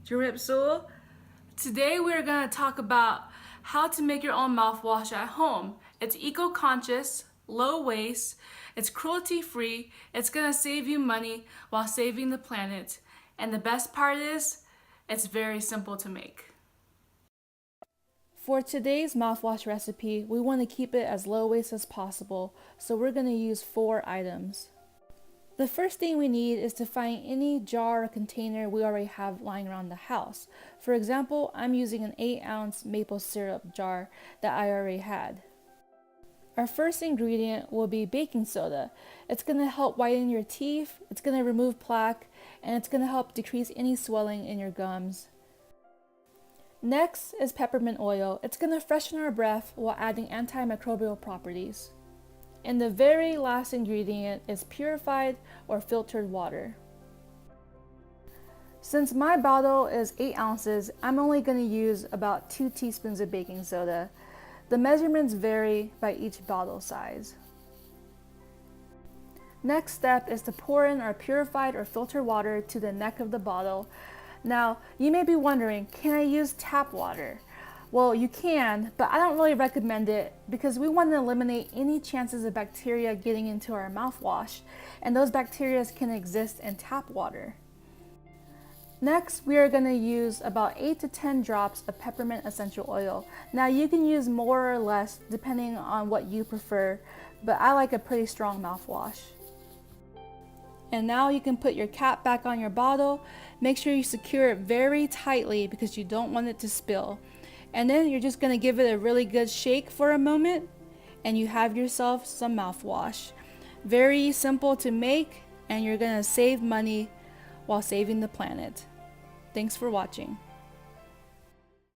Jaripsul. Today we're going to talk about how to make your own mouthwash at home. It's eco-conscious, low waste, it's cruelty-free, it's going to save you money while saving the planet. And the best part is, it's very simple to make. For today's mouthwash recipe, we want to keep it as low waste as possible, so we're going to use 4 items. The first thing we need is to find any jar or container we already have lying around the house. For example, I'm using an 8-ounce maple syrup jar that I already had. Our first ingredient will be baking soda. It's going to help whiten your teeth, it's going to remove plaque, and it's going to help decrease any swelling in your gums. Next is peppermint oil. It's going to freshen our breath while adding antimicrobial properties. And the very last ingredient is purified or filtered water. Since my bottle is 8 ounces, I'm only going to use about 2 teaspoons of baking soda. The measurements vary by each bottle size. Next step is to pour in our purified or filtered water to the neck of the bottle. Now, you may be wondering, can I use tap water? Well, you can, but I don't really recommend it because we want to eliminate any chances of bacteria getting into our mouthwash, and those bacteria can exist in tap water. Next, we are going to use about 8 to 10 drops of peppermint essential oil. Now, you can use more or less depending on what you prefer, but I like a pretty strong mouthwash. And now you can put your cap back on your bottle. Make sure you secure it very tightly because you don't want it to spill. And then you're just going to give it a really good shake for a moment, and you have yourself some mouthwash. Very simple to make, and you're going to save money while saving the planet. Thanks for watching.